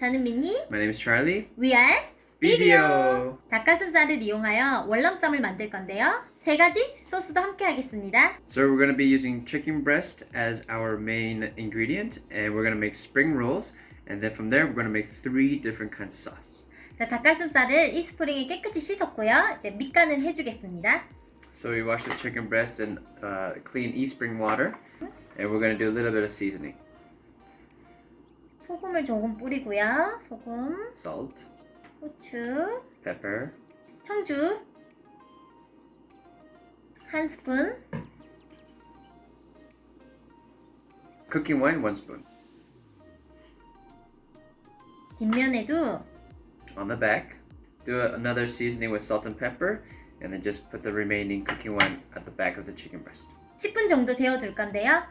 저는 미니. My name is Charlie. We are 비디오. 닭가슴살을 이용하여 월남쌈을 만들 건데요. 3가지 소스도 함께 하겠습니다. So we're going to be using chicken breast as our main ingredient, and we're going to make spring rolls, and then from there we're going to make 3 different kinds of sauce. 자, 닭가슴살을 이스프링에 깨끗이 씻었고요. 이제 밑간을 해주겠습니다. So we wash the chicken breast in clean e-spring water, and we're going to do a little bit of seasoning. 소금을 조금 뿌리고요. 소금, Salt, 후추, pepper, 청주 1스푼, cooking wine 1 spoon. 뒷면에도 On the back, do another seasoning with salt and pepper, and then just put the remaining cooking wine at the back of the chicken breast. 10분 정도 재워둘 건데요.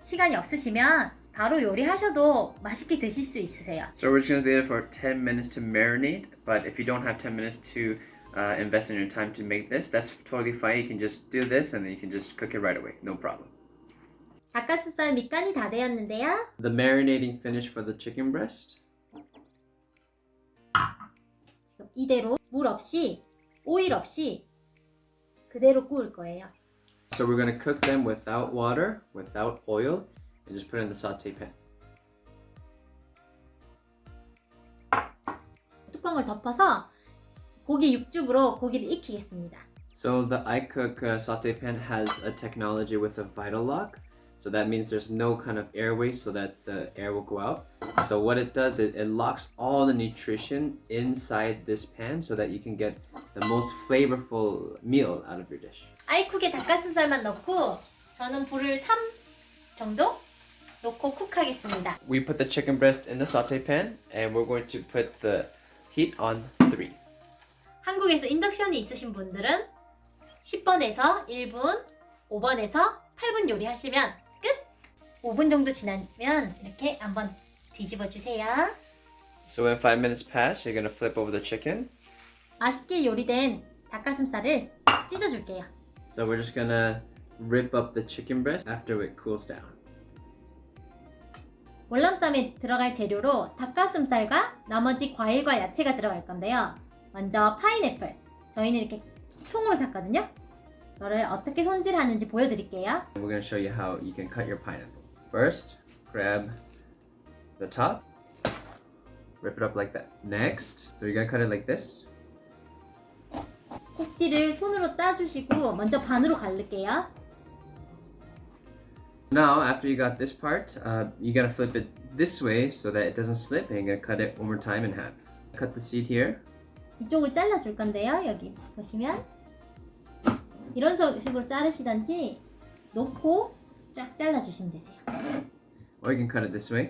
시간이 없으시면 바로 요리하셔도 맛있게 드실 수 있으세요. So we're just going to leave it for 10 minutes to marinate, but if you don't have 10 minutes to invest in your time to make this, that's totally fine. You can just do this and then you can just cook it right away. No problem. 닭가슴살 밑간이 다 되었는데요. The marinating finish for the chicken breast. 지금 이대로 물 없이, 오일 없이 그대로 구울 거예요. So we're going to cook them without water, without oil, and just put it in the saute pan. 뚜껑을 덮어서 고기 육즙으로 고기를 익히겠습니다. So the iCook saute pan has a technology with a vital lock. So that means there's no kind of airway so that the air will go out. So what it does, it locks all the nutrition inside this pan so that you can get the most flavorful meal out of your dish. 아이쿡에 닭가슴살만 넣고 저는 불을 3 정도 놓고 쿡하겠습니다. We put the chicken breast in the saute pan and we're going to put the heat on 3. 한국에서 인덕션이 있으신 분들은 10번에서 1분, 5번에서 8분 요리하시면 끝! 5분 정도 지나면 이렇게 한번 뒤집어 주세요. So when 5 minutes pass, you're going to flip over the chicken. 맛있게 요리된 닭가슴살을 찢어줄게요. So we're just going to rip up the chicken breast after it cools down. 월남쌈에 들어갈 재료로 닭가슴살과 나머지 과일과 야채가 들어갈 건데요. 먼저 파인애플. 저희는 이렇게 통으로 샀거든요. 이거를 어떻게 손질하는지 보여드릴게요. We're going to show you how you can cut your pineapple. First, grab the top, rip it up like that. Next, so you're going to cut it like this. 꼭지를 손으로 따주시고 먼저 반으로 갈를게요. Now, after you got this part, you got to flip it this way so that it doesn't slip, and you're going to cut it one more time in half. Cut the seed here. 이쪽을 잘라줄 건데요. 여기 보시면 이런 식으로 자르시던지 놓고 쫙 잘라주시면 되세요. Or you can cut it this way.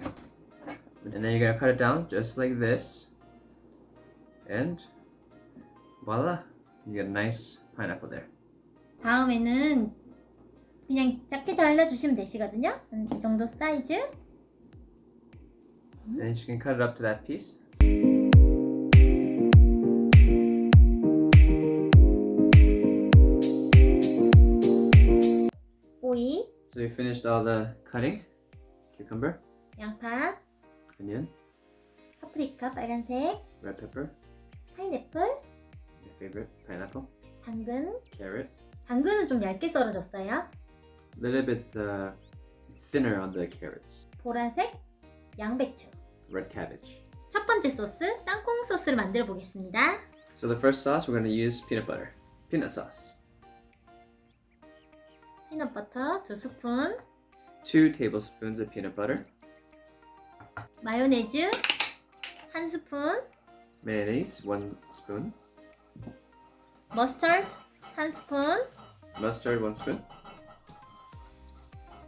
And then you're going to cut it down just like this. And voila, you get a nice pineapple there. 다음에는 그냥 작게 잘라주시면 되시거든요. 이 정도 사이즈. And you can cut it up to that piece. 오이, So you finished all the cutting. Cucumber, 양파, onion, 파프리카 빨간색, red pepper, 파인애플, your favorite, pineapple, 당근. carrot. 당근은 좀 얇게 썰어줬어요. A little bit thinner on the carrots. 보라색, 양배추. Red cabbage. 첫 번째 소스, 땅콩소스를 만들어 보겠습니다. So the first sauce, we're going to use peanut butter. Peanut sauce. 피넛버터 2스푼, 2 tablespoons of peanut butter. 마요네즈 1스푼, Mayonnaise, 1 spoon. 머스터드 1스푼, Mustard, 1 spoon.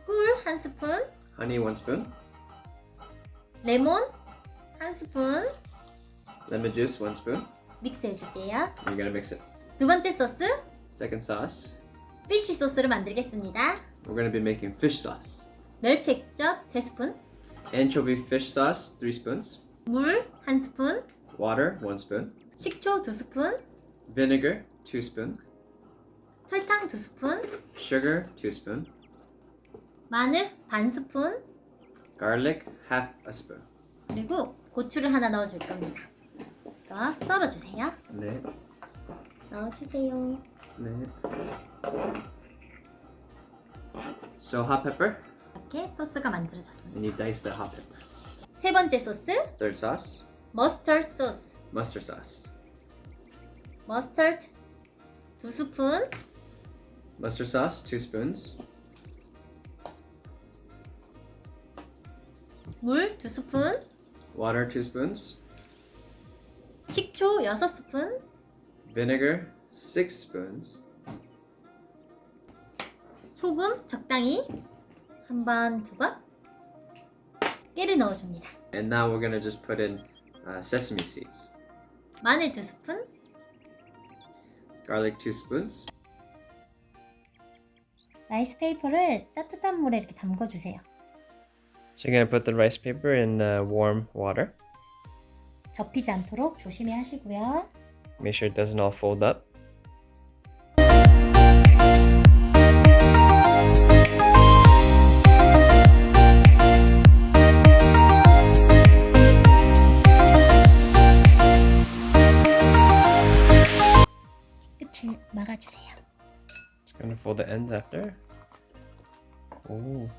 꿀 1스푼, Honey, 1 spoon. 레몬 1스푼 Lemon juice, 1 spoon. 믹스해 줄게요. You're going to mix it. 두 번째 소스, Second sauce, 피쉬소스를 만들겠습니다. we're going to be making fish sauce. 멸치 액젓 3스푼, Anchovy fish sauce, 3 spoons. 물 1스푼, Water, 1 spoon. 식초 2스푼, Vinegar, 2 spoon. 설탕 2스푼, Sugar, 2 spoon. 마늘 반 스푼, Garlic, half a spoon. 그리고 고추를 하나 넣어줄 겁니다. 이거 썰어주세요. 네. 넣어주세요. 네. So hot pepper, 이렇게 소스가 만들어졌습니다. and you dice the hot pepper. 세 번째 소스, Third sauce, 머스터드 소스. mustard sauce. 머스터드 2스푼, Mustard sauce, 2 spoons. 물 2스푼, Water, 2 spoons. 식초 6스푼, Vinegar, 6 spoons. 소금 적당히 한 번, 두 번, 깨를 넣어줍니다. And now we're gonna just put in sesame seeds. 마늘 2스푼, Garlic, 2 spoons. 라이스 페이퍼를 따뜻한 물에 이렇게 담궈주세요. So you're gonna put the rice paper in warm water. 접히지 않도록 조심히 하시고요. Make sure it doesn't all fold up. 끝을 막아주세요. It's gonna fold the ends after. Oh.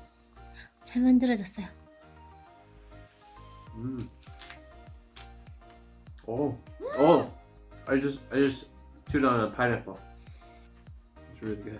잘 만들어졌어요. Oh. Oh. I just chewed on a pineapple. It's really good.